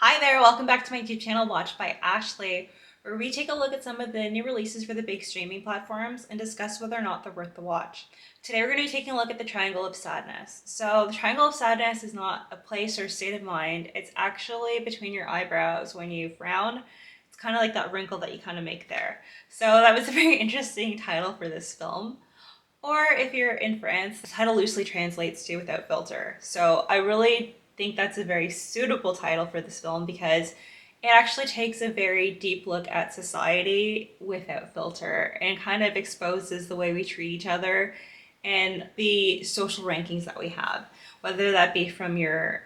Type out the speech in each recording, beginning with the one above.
Hi there, welcome back to my YouTube channel, Watched by Ashley, where we take a look at some of the new releases for the big streaming platforms and discuss whether or not they're worth the watch. Today we're going to be taking a look at the Triangle of Sadness. So the Triangle of Sadness is not a place or state of mind, it's actually between your eyebrows when you frown. It's kind of like that wrinkle that you kind of make there. So that was a very interesting title for this film. Or if you're in France, the title loosely translates to Without Filter. So I really think that's a very suitable title for this film because it actually takes a very deep look at society without filter and kind of exposes the way we treat each other and the social rankings that we have, whether that be from your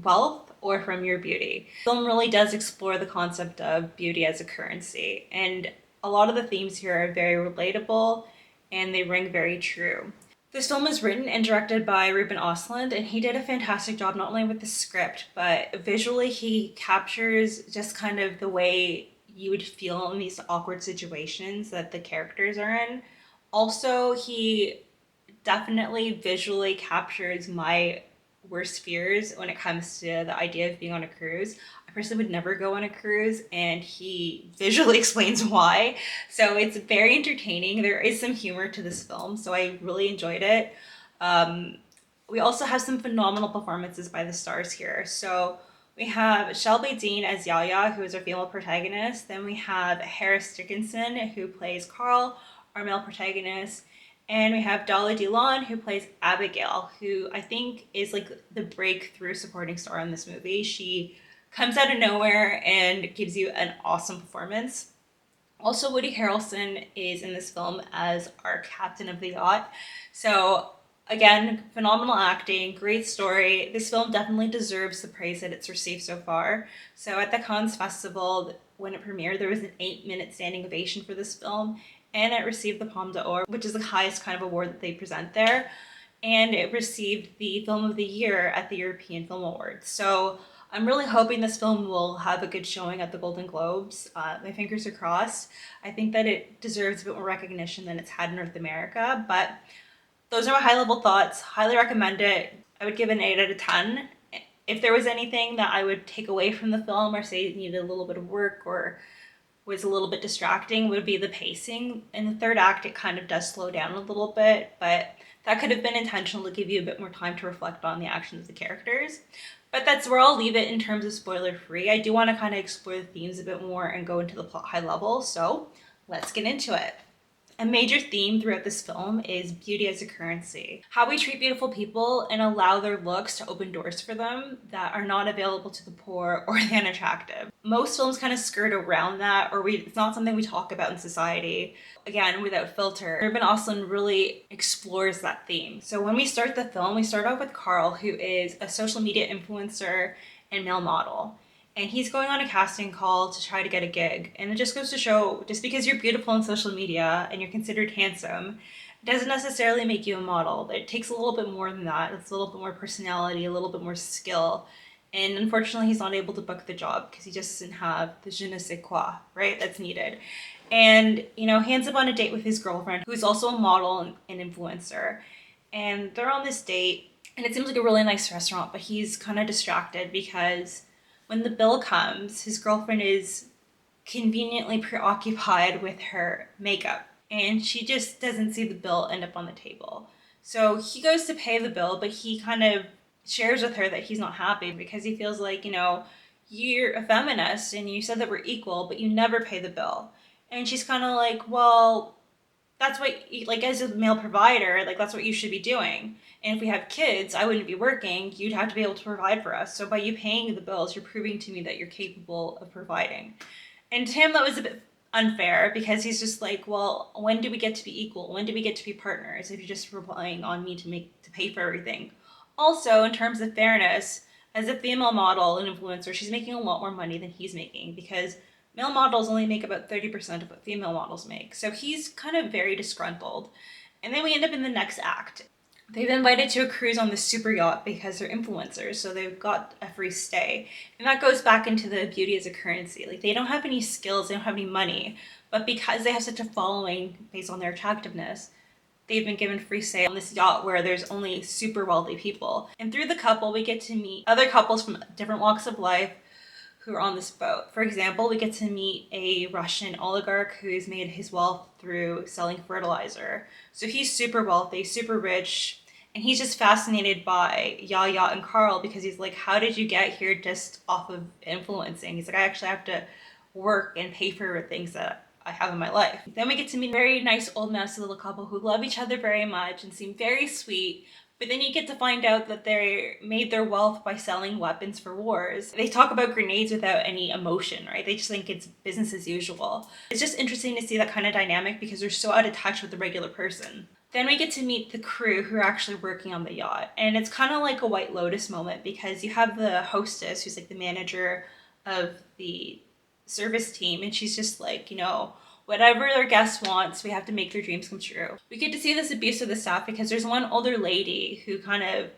wealth or from your beauty. The film really does explore the concept of beauty as a currency, and a lot of the themes here are very relatable and they ring very true. This film was written and directed by Ruben Östlund, and he did a fantastic job not only with the script, but visually he captures just kind of the way you would feel in these awkward situations that the characters are in. Also, he definitely visually captures my worst fears when it comes to the idea of being on a cruise. I personally would never go on a cruise, and he visually explains why. So it's very entertaining. There is some humor to this film, so I really enjoyed it. We also have some phenomenal performances by the stars here. So we have Charlbi as Yaya, who is our female protagonist. Then we have Dickinson, who plays Carl, our male protagonist. And we have Dolly who plays Abigail, who I think is like the breakthrough supporting star in this movie. She comes out of nowhere and gives you an awesome performance. Also, Woody Harrelson is in this film as our captain of the yacht. So again, phenomenal acting, great story. This film definitely deserves the praise that it's received so far. So at the Cannes Festival, when it premiered, there was an 8-minute standing ovation for this film, and it received the Palme d'Or, which is the highest kind of award that they present there. And it received the Film of the Year at the European Film Awards. So I'm really hoping this film will have a good showing at the Golden Globes. My fingers are crossed. I think that it deserves a bit more recognition than it's had in North America, but those are my high-level thoughts. Highly recommend it. I would give it an 8 out of 10. If there was anything that I would take away from the film or say it needed a little bit of work or was a little bit distracting, would be the pacing. In the third act, it kind of does slow down a little bit, but that could have been intentional to give you a bit more time to reflect on the actions of the characters. But that's where I'll leave it in terms of spoiler-free. I do want to kind of explore the themes a bit more and go into the plot high level, so let's get into it. A major theme throughout this film is beauty as a currency. How we treat beautiful people and allow their looks to open doors for them that are not available to the poor or the unattractive. Most films kind of skirt around that, or it's not something we talk about in society. Again, without filter. Ruben Östlund really explores that theme. So when we start the film, we start off with Carl, who is a social media influencer and male model. And he's going on a casting call to try to get a gig. And it just goes to show, just because you're beautiful on social media and you're considered handsome, it doesn't necessarily make you a model. It takes a little bit more than that. It's a little bit more personality, a little bit more skill. And unfortunately, he's not able to book the job because he just doesn't have the je ne sais quoi, right, that's needed. And, he ends up on a date with his girlfriend, who's also a model and influencer. And they're on this date, and it seems like a really nice restaurant, but he's kind of distracted because when the bill comes, his girlfriend is conveniently preoccupied with her makeup, and she just doesn't see the bill end up on the table. So he goes to pay the bill, but he kind of shares with her that he's not happy because he feels like, you're a feminist and you said that we're equal, but you never pay the bill. And she's kind of like, well, that's what, like, as a male provider, like, that's what you should be doing. And if we have kids, I wouldn't be working. You'd have to be able to provide for us. So by you paying the bills, you're proving to me that you're capable of providing. And to him, that was a bit unfair because he's just like, well, when do we get to be equal? When do we get to be partners if you're just relying on me to pay for everything? Also, in terms of fairness, as a female model and influencer, she's making a lot more money than he's making because male models only make about 30% of what female models make. So he's kind of very disgruntled. And then we end up in the next act. They've been invited to a cruise on this super yacht because they're influencers, so they've got a free stay. And that goes back into the beauty as a currency. Like, they don't have any skills, they don't have any money, but because they have such a following based on their attractiveness, they've been given free stay on this yacht where there's only super wealthy people. And through the couple, we get to meet other couples from different walks of life who are on this boat. For example, we get to meet a Russian oligarch who's made his wealth through selling fertilizer. So he's super wealthy, super rich, and he's just fascinated by Yaya and Carl because he's like, how did you get here just off of influencing? He's like, I actually have to work and pay for things that I have in my life. Then we get to meet a very nice old mousy little couple who love each other very much and seem very sweet. But then you get to find out that they made their wealth by selling weapons for wars. They talk about grenades without any emotion, right? They just think it's business as usual. It's just interesting to see that kind of dynamic because they're so out of touch with the regular person. Then we get to meet the crew who are actually working on the yacht. And it's kind of like a White Lotus moment because you have the hostess who's like the manager of the service team, and she's just like, whatever their guest wants, we have to make their dreams come true. We get to see this abuse of the staff because there's one older lady who kind of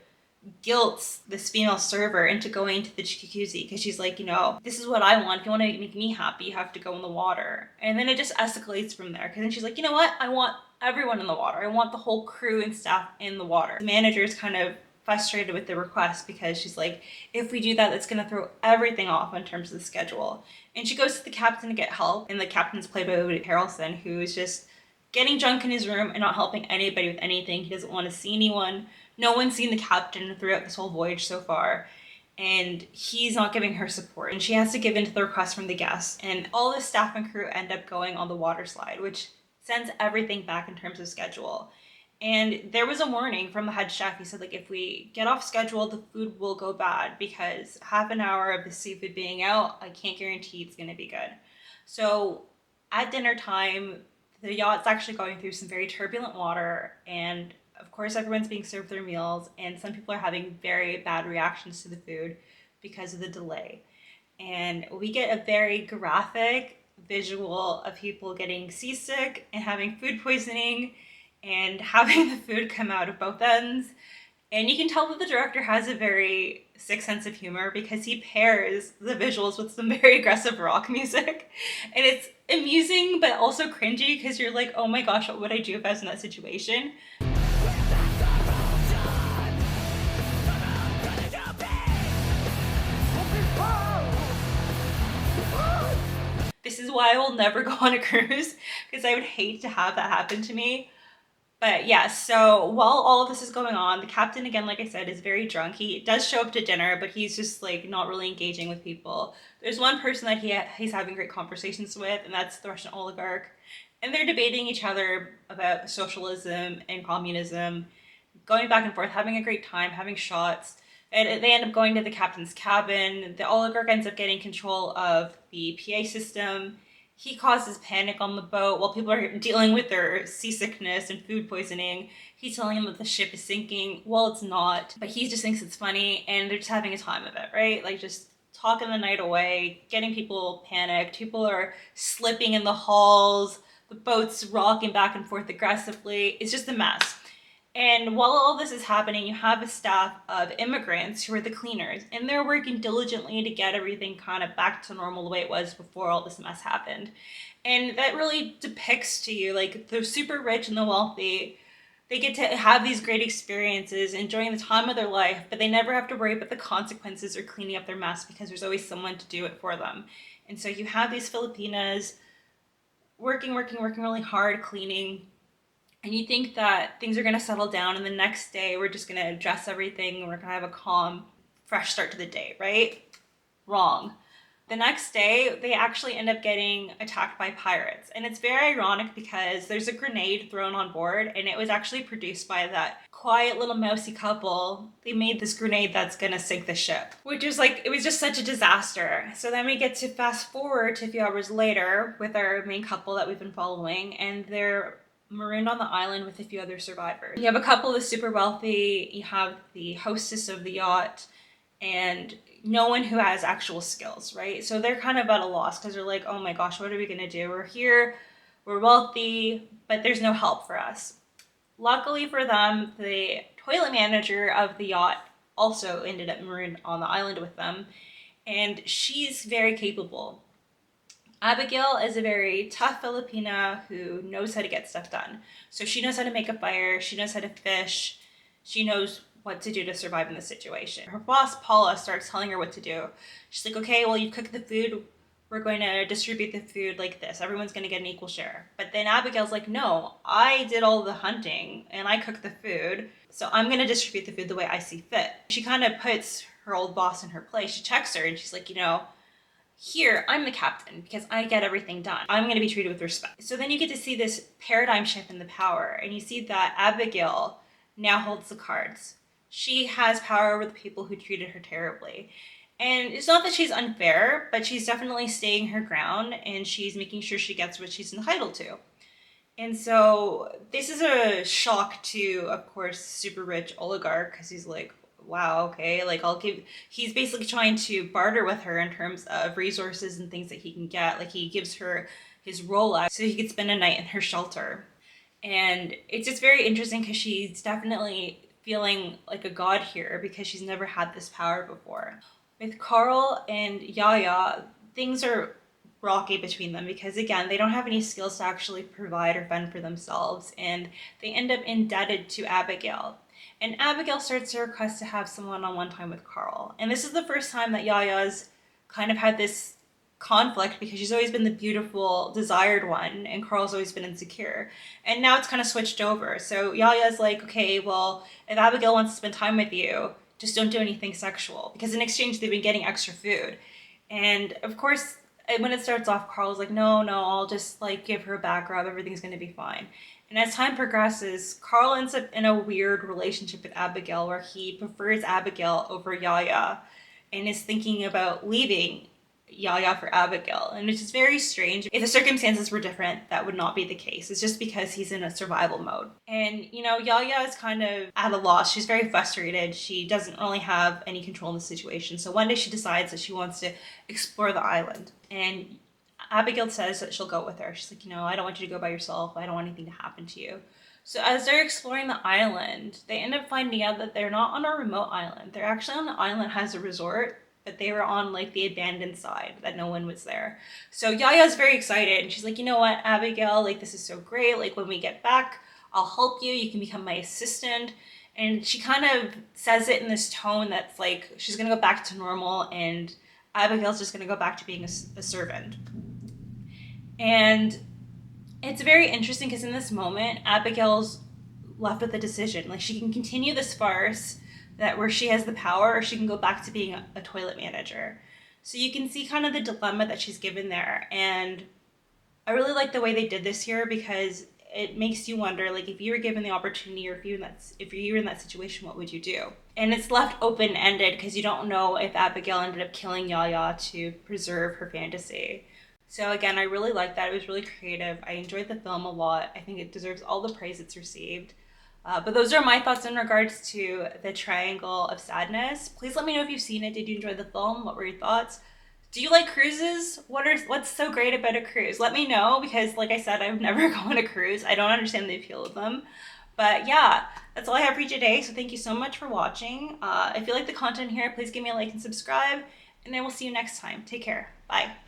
guilts this female server into going to the jacuzzi because she's like, this is what I want. If you want to make me happy, you have to go in the water. And then it just escalates from there because then she's like, you know what? I want everyone in the water. I want the whole crew and staff in the water. The manager's kind of frustrated with the request because she's like, if we do that, that's going to throw everything off in terms of the schedule. And she goes to the captain to get help, and the captain's played by Harrelson, who is just getting drunk in his room and not helping anybody with anything. He doesn't want to see anyone. No one's seen the captain throughout this whole voyage so far, and he's not giving her support. And she has to give in to the request from the guests, and all the staff and crew end up going on the water slide, which sends everything back in terms of schedule. And there was a warning from the head chef. He said, like, if we get off schedule, the food will go bad because half an hour of the seafood being out, I can't guarantee it's going to be good. So at dinner time, the yacht's actually going through some very turbulent water, and of course everyone's being served their meals, and some people are having very bad reactions to the food because of the delay. And we get a very graphic visual of people getting seasick and having food poisoning and having the food come out of both ends. And you can tell that the director has a very sick sense of humor because he pairs the visuals with some very aggressive rock music. And it's amusing but also cringy because you're like, oh my gosh, what would I do if I was in that situation? This is why I will never go on a cruise because I would hate to have that happen to me. But yeah, so while all of this is going on, the captain, again, like I said, is very drunk. He does show up to dinner, but he's just like not really engaging with people. There's one person that he's having great conversations with, and that's the Russian oligarch. And they're debating each other about socialism and communism, going back and forth, having a great time, having shots. And they end up going to the captain's cabin. The oligarch ends up getting control of the PA system. He causes panic on the boat while people are dealing with their seasickness and food poisoning. He's telling them that the ship is sinking. Well, it's not, but he just thinks it's funny, and they're just having a time of it, right? Like just talking the night away, getting people panicked. People are slipping in the halls. The boat's rocking back and forth aggressively. It's just a mess. And while all this is happening, you have a staff of immigrants who are the cleaners, and they're working diligently to get everything kind of back to normal the way it was before all this mess happened. And that really depicts to you, like, the super rich and the wealthy, they get to have these great experiences, enjoying the time of their life, but they never have to worry about the consequences or cleaning up their mess because there's always someone to do it for them. And so you have these Filipinas working really hard, cleaning, and you think that things are going to settle down and the next day we're just going to address everything and we're going to have a calm, fresh start to the day, right? Wrong. The next day, they actually end up getting attacked by pirates. And it's very ironic because there's a grenade thrown on board, and it was actually produced by that quiet little mousy couple. They made this grenade that's going to sink the ship, which is like, it was just such a disaster. So then we get to fast forward to a few hours later with our main couple that we've been following, and they're marooned on the island with a few other survivors. You have a couple that's super wealthy, you have the hostess of the yacht, and no one who has actual skills, right? So they're kind of at a loss because they're like, oh my gosh, what are we gonna do? We're here, we're wealthy, but there's no help for us. Luckily for them, the toilet manager of the yacht also ended up marooned on the island with them, and she's very capable. Abigail is a very tough Filipina who knows how to get stuff done. So she knows how to make a fire, she knows how to fish, she knows what to do to survive in the situation. Her boss, Paula, starts telling her what to do. She's like, okay, well, you cook the food. We're going to distribute the food like this. Everyone's going to get an equal share. But then Abigail's like, no, I did all the hunting and I cooked the food. So I'm going to distribute the food the way I see fit. She kind of puts her old boss in her place. She checks her and she's like, here, I'm the captain because I get everything done. I'm going to be treated with respect. So then you get to see this paradigm shift in the power, and you see that Abigail now holds the cards. She has power over the people who treated her terribly. And it's not that she's unfair, but she's definitely staying her ground, and she's making sure she gets what she's entitled to. And so this is a shock to, of course, super rich oligarch, because he's like, wow, okay, like he's basically trying to barter with her in terms of resources and things that he can get. Like he gives her his Rolex so he could spend a night in her shelter. And it's just very interesting because she's definitely feeling like a god here because she's never had this power before. With Carl and Yaya, things are rocky between them because, again, they don't have any skills to actually provide or fend for themselves, and they end up indebted to Abigail. And Abigail starts to request to have some one-on-one time with Carl. And this is the first time that Yaya's kind of had this conflict because she's always been the beautiful, desired one, and Carl's always been insecure. And now it's kind of switched over. So Yaya's like, okay, well, if Abigail wants to spend time with you, just don't do anything sexual. Because in exchange, they've been getting extra food. And of course, when it starts off, Carl's like, no, I'll just like give her a back rub. Everything's going to be fine. And as time progresses, Carl ends up in a weird relationship with Abigail where he prefers Abigail over Yaya and is thinking about leaving Yaya for Abigail. And it's just very strange. If the circumstances were different, that would not be the case. It's just because he's in a survival mode. And, Yaya is kind of at a loss. She's very frustrated. She doesn't really have any control in the situation. So one day she decides that she wants to explore the island. And Abigail says that she'll go with her. She's like, I don't want you to go by yourself. I don't want anything to happen to you. So as they're exploring the island, they end up finding out that they're not on a remote island. They're actually on an island that has a resort, but they were on like the abandoned side that no one was there. So Yaya's very excited and she's like, you know what, Abigail, like this is so great. Like when we get back, I'll help you. You can become my assistant. And she kind of says it in this tone that's like she's going to go back to normal and Abigail's just going to go back to being a servant. And it's very interesting because in this moment, Abigail's left with a decision. Like she can continue this farce where she has the power, or she can go back to being a toilet manager. So you can see kind of the dilemma that she's given there. And I really like the way they did this here because it makes you wonder, like if you were given the opportunity or if you were in that situation, what would you do? And it's left open-ended because you don't know if Abigail ended up killing Yaya to preserve her fantasy. So again, I really like that. It was really creative. I enjoyed the film a lot. I think it deserves all the praise it's received. But those are my thoughts in regards to The Triangle of Sadness. Please let me know if you've seen it. Did you enjoy the film? What were your thoughts? Do you like cruises? What's so great about a cruise? Let me know because, like I said, I've never gone on a cruise. I don't understand the appeal of them. But yeah, that's all I have for you today. So thank you so much for watching. If you like the content here, please give me a like and subscribe. And I will see you next time. Take care. Bye.